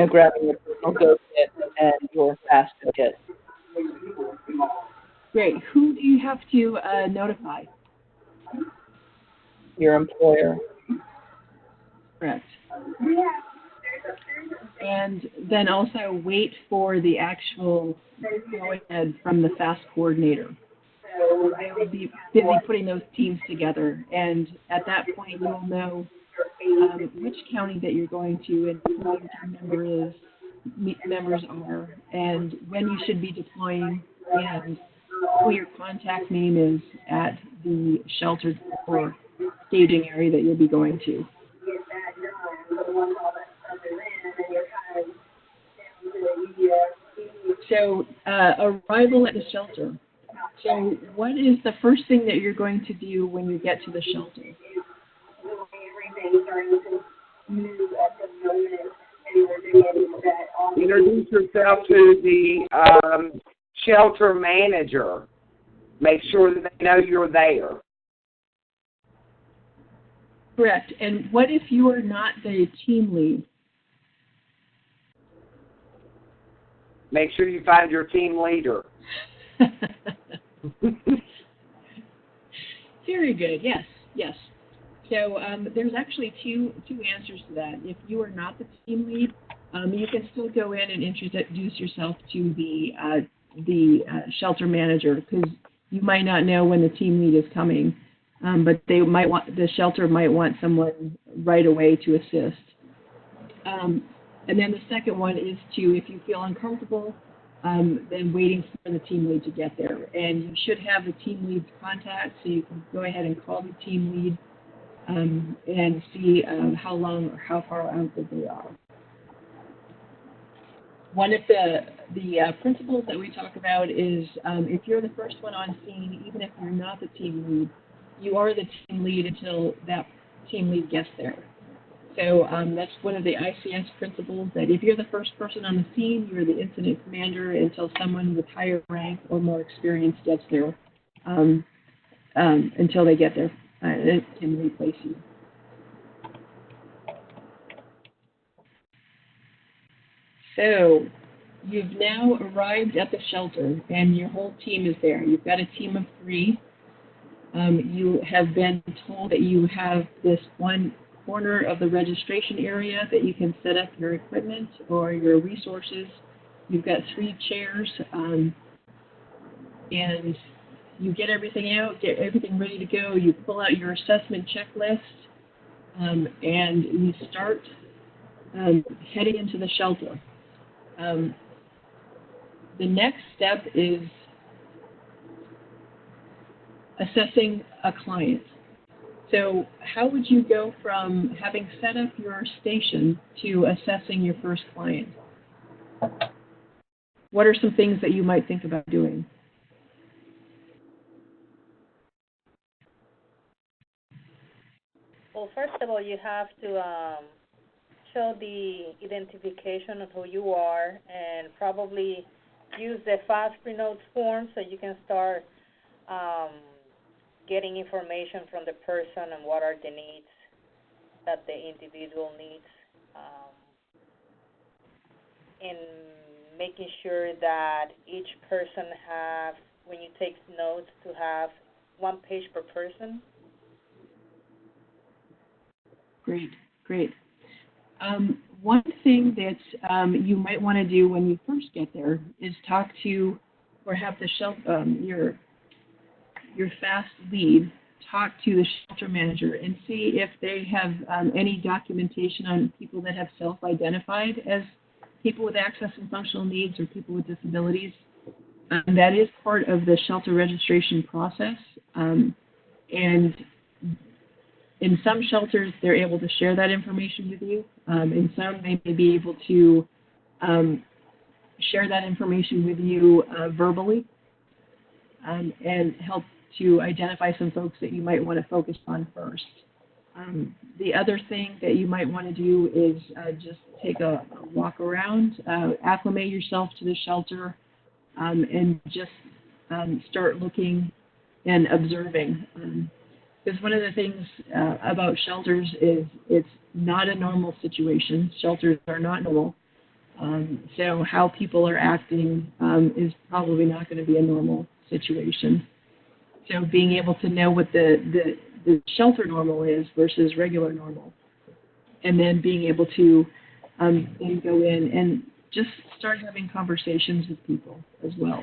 grabbing your personal go kit and your FAST kit. Great. Who do you have to notify? Your employer. Correct. And then also wait for the actual go ahead from the FAST coordinator. I will be busy putting those teams together, and at that point you'll know which county that you're going to and who your team members are, and when you should be deploying, and who your contact name is at the shelter or staging area that you'll be going to. So, arrival at the shelter. So, what is the first thing that you're going to do when you get to the shelter? Introduce yourself to the shelter manager. Make sure that they know you're there. Correct. And what if you are not the team lead? Make sure you find your team leader. Very good. Yes, yes. So there's actually two answers to that. If you are not the team lead, you can still go in and introduce yourself to the shelter manager, because you might not know when the team lead is coming, but the shelter might want someone right away to assist. And then the second one is if you feel uncomfortable, then waiting for the team lead to get there. And you should have the team lead's contact, so you can go ahead and call the team lead and see how long or how far out that they are. One of the principles that we talk about is if you're the first one on scene, even if you're not the team lead, you are the team lead until that team lead gets there. So that's one of the ICS principles, that if you're the first person on the scene, you're the incident commander until someone with higher rank or more experience gets there, until they get there and can replace you. So you've now arrived at the shelter and your whole team is there. You've got a team of 3. You have been told that you have this one corner of the registration area that you can set up your equipment or your resources. You've got 3 chairs, and you get everything out, get everything ready to go. You pull out your assessment checklist, and you start heading into the shelter. The next step is assessing a client. So how would you go from having set up your station to assessing your first client? What are some things that you might think about doing? Well, first of all, you have to show the identification of who you are, and probably use the fast pre-notes form so you can start getting information from the person and what are the needs that the individual needs, and making sure that each person have, when you take notes, to have 1 page per person. Great, great. One thing that you might want to do when you first get there is talk to, or have the your fast lead talk to the shelter manager and see if they have any documentation on people that have self-identified as people with access and functional needs or people with disabilities. That is part of the shelter registration process. And in some shelters, they're able to share that information with you. In some, they may be able to share that information with you verbally, and help to identify some folks that you might want to focus on first. The other thing that you might want to do is just take a walk around, acclimate yourself to the shelter, and just start looking and observing. Because one of the things about shelters is it's not a normal situation. Shelters are not normal. So how people are acting is probably not going to be a normal situation. So being able to know what the shelter normal is versus regular normal, and then being able to then go in and just start having conversations with people as well.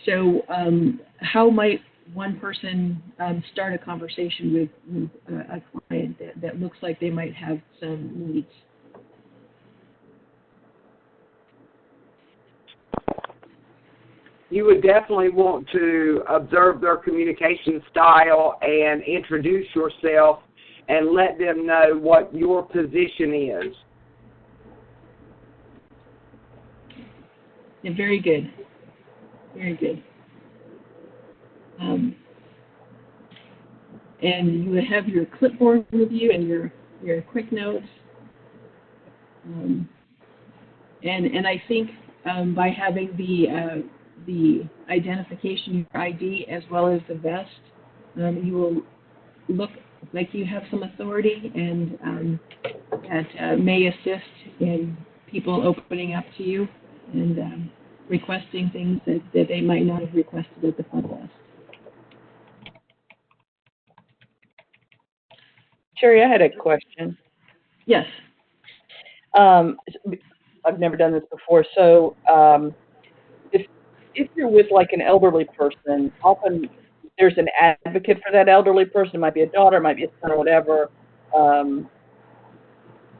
So how might one person start a conversation with a client that looks like they might have some needs? You would definitely want to observe their communication style and introduce yourself and let them know what your position is. Yeah, very good. Very good. And you would have your clipboard with you and your quick notes. And I think by having the identification, your ID, as well as the vest, you will look like you have some authority, and that may assist in people opening up to you and requesting things that they might not have requested at the front desk. Sherry, I had a question. Yes. I've never done this before. So if you're with like an elderly person, often there's an advocate for that elderly person. It might be a daughter, it might be a son, or whatever.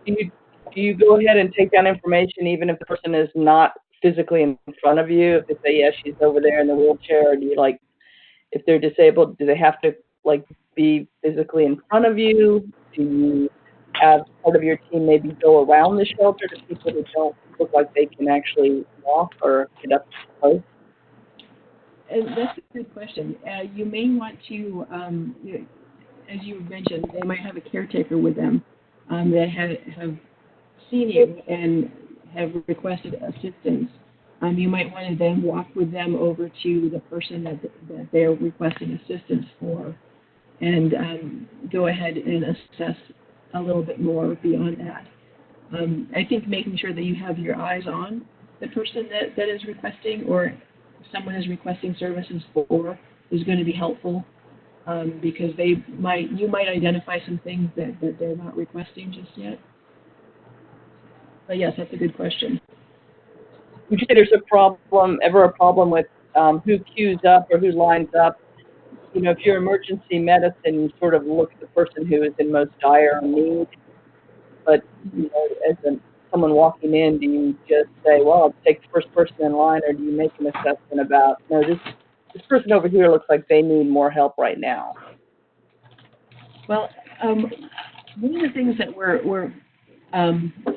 Do you go ahead and take down information even if the person is not physically in front of you? If they say, yeah, she's over there in the wheelchair, do you, like, if they're disabled, do they have to like be physically in front of you? Do you have part of your team maybe go around the shelter to people who don't look like they can actually walk or get up close? That's a good question. You may want to, as you mentioned, they might have a caretaker with them that have seen you and have requested assistance. You might want to then walk with them over to the person that they're requesting assistance for, and go ahead and assess a little bit more beyond that. I think making sure that you have your eyes on the person that is requesting, or someone is requesting services for, is going to be helpful, because you might identify some things that they're not requesting just yet. But yes, that's a good question. Would you say there's ever a problem with who queues up or who lines up? You know, if you're emergency medicine, you sort of look at the person who is in most dire need. But, you know, as someone walking in, do you just say, well, I'll take the first person in line, or do you make an assessment about, no, this person over here looks like they need more help right now? Well, one of the things that we're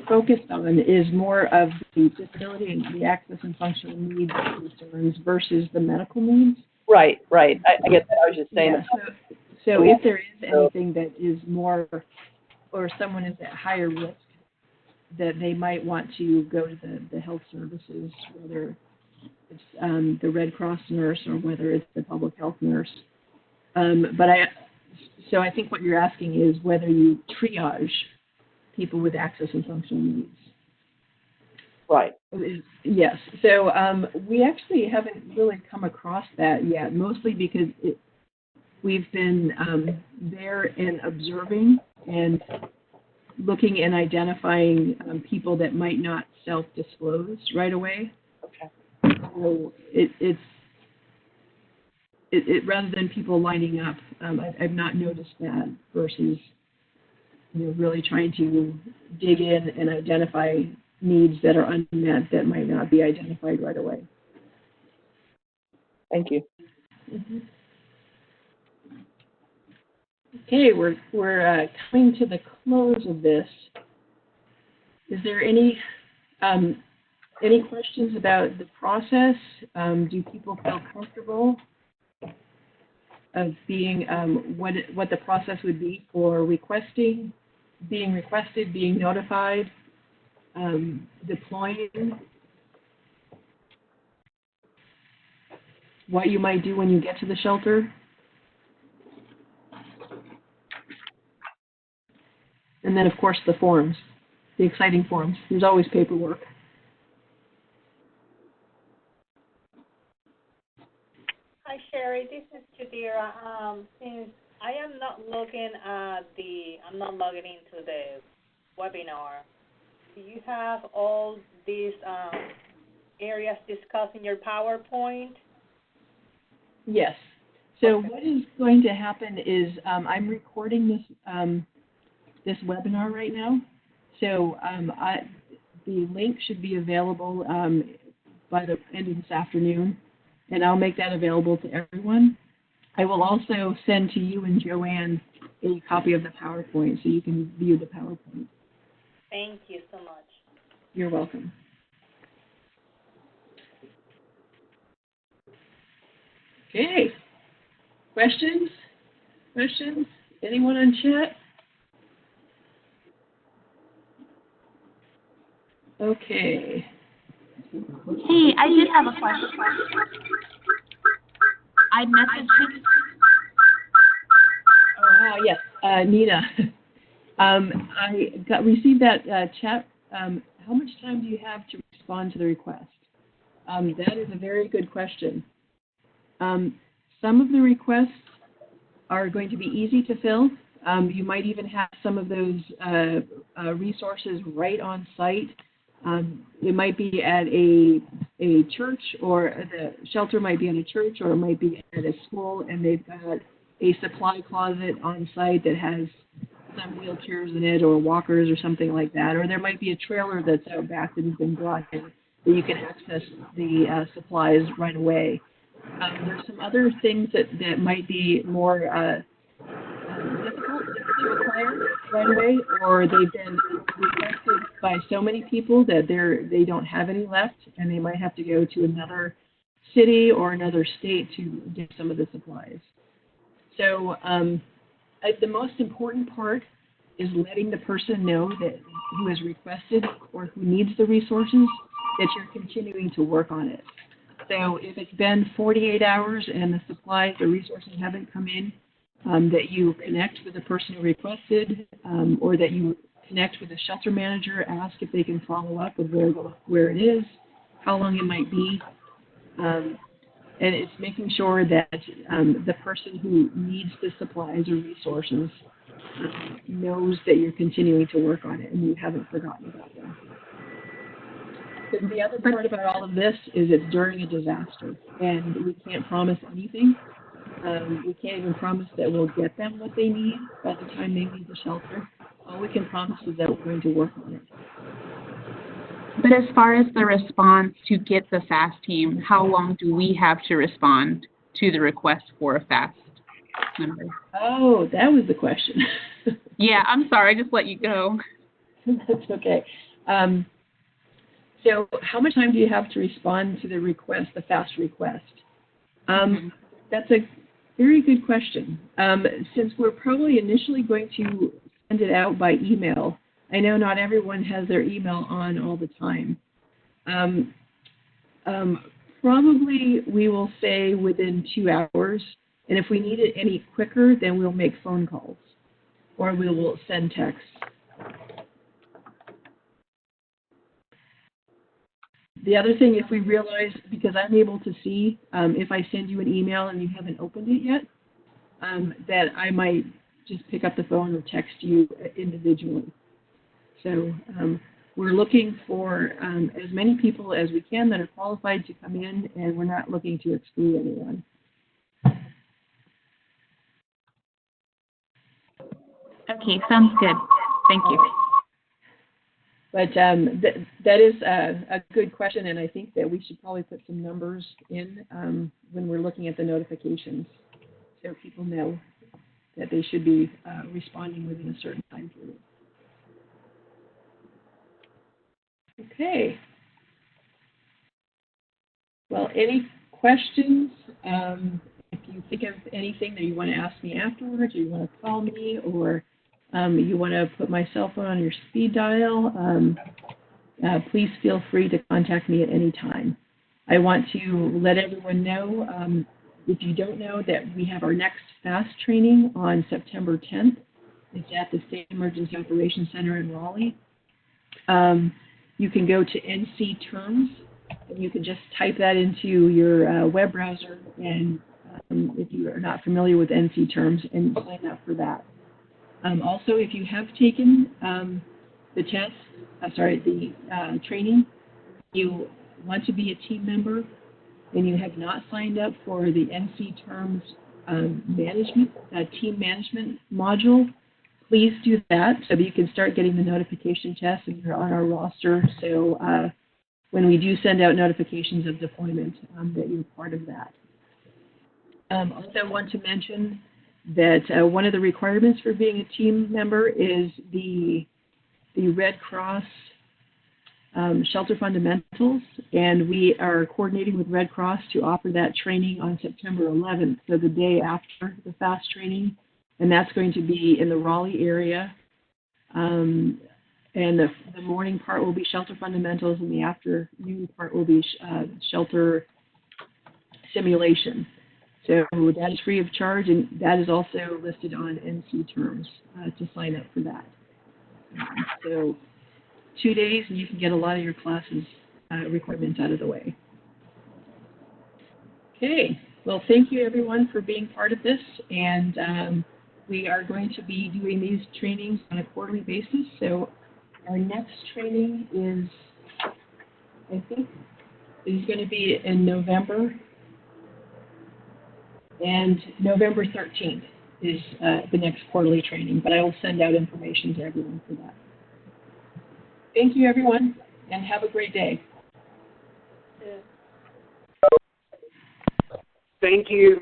focused on is more of the disability and the access and functional needs concerns versus the medical needs. Right. I get that. I was just saying. Yeah, so if there is anything that is more, or someone is at higher risk, that they might want to go to the health services, whether it's the Red Cross nurse or whether it's the public health nurse. So I think what you're asking is whether you triage people with access and functional needs. Right. Yes. So we actually haven't really come across that yet, mostly because we've been there and observing and looking and identifying people that might not self-disclose right away. Okay. So it's rather than people lining up, I've not noticed that versus really trying to dig in and identify needs that are unmet that might not be identified right away. Thank you. Mm-hmm. Okay, we're coming to the close of this. Is there any questions about the process? Do people feel comfortable of being what the process would be for requesting, being requested, being notified, deploying, what you might do when you get to the shelter? And then, of course, the forms, the exciting forms. There's always paperwork. Hi, Sherry. This is Jadira. Since I am not logging into the webinar, do you have all these areas discussed in your PowerPoint? Yes. So what is going to happen is I'm recording this webinar right now. So the link should be available by the end of this afternoon, and I'll make that available to everyone. I will also send to you and Joanne a copy of the PowerPoint so you can view the PowerPoint. Thank you so much. You're welcome. Okay. Questions? Anyone on chat? Okay. Hey, I did have a question. I messaged. Yes, Nina. I received that chat. How much time do you have to respond to the request? That is a very good question. Some of the requests are going to be easy to fill. You might even have some of those resources right on site. It might be at a church, or the shelter might be in a church, or it might be at a school, and they've got a supply closet on site that has some wheelchairs in it, or walkers, or something like that. Or there might be a trailer that's out back that has been brought in that you can access the supplies right away. There's some other things that might be more difficult to acquire right away, or they've been requested by so many people that they don't have any left, and they might have to go to another city or another state to get some of the supplies. So the most important part is letting the person know that who has requested or who needs the resources that you're continuing to work on it. So if it's been 48 hours and the supplies or resources haven't come in, that you connect with the person who requested, or that you connect with the shelter manager, ask if they can follow up with where it is, how long it might be. And it's making sure that the person who needs the supplies or resources knows that you're continuing to work on it and you haven't forgotten about them. Because the other part about all of this is it's during a disaster, and we can't promise anything. We can't even promise that we'll get them what they need by the time they leave the shelter. All we can promise is that we're going to work on it. But as far as the response to get the FAST team, how long do we have to respond to the request for a FAST member? Oh, that was the question. Yeah, I'm sorry, I just let you go. That's okay. So how much time do you have to respond to the request, the FAST request? That's a very good question. Since we're probably initially going to send it out by email, I know not everyone has their email on all the time. Probably we will say within 2 hours, and if we need it any quicker, then we'll make phone calls, or we will send texts. The other thing, if we realize, because I'm able to see if I send you an email and you haven't opened it yet, that I might just pick up the phone or text you individually. So we're looking for as many people as we can that are qualified to come in, and we're not looking to exclude anyone. Okay, sounds good. Thank you. But that is a good question, and I think that we should probably put some numbers in when we're looking at the notifications, so people know that they should be responding within a certain time period. Okay. Well, any questions? If you think of anything that you want to ask me afterwards, or you want to call me, or you want to put my cell phone on your speed dial, please feel free to contact me at any time. I want to let everyone know, if you don't know, that we have our next FAST training on September 10th. It's at the State Emergency Operations Center in Raleigh. You can go to NC Terms, and you can just type that into your web browser, and if you are not familiar with NC Terms, and sign up for that. Also, if you have taken the training, you want to be a team member, and you have not signed up for the NC Terms team management module, please do that so that you can start getting the notification tests and you're on our roster. So when we do send out notifications of deployment, that you're part of that. Also want to mention that one of the requirements for being a team member is the Red Cross Shelter Fundamentals, and we are coordinating with Red Cross to offer that training on September 11th, so the day after the FAST training, and that's going to be in the Raleigh area. And the morning part will be shelter fundamentals, and the afternoon part will be shelter simulation. So that is free of charge, and that is also listed on NC terms to sign up for that. So 2 days, and you can get a lot of your classes requirements out of the way. Okay, well, thank you everyone for being part of this, and we are going to be doing these trainings on a quarterly basis. So our next training is, I think, is going to be in November. And November 13th is the next quarterly training, but I will send out information to everyone for that. Thank you, everyone, and have a great day. Yeah. Thank you.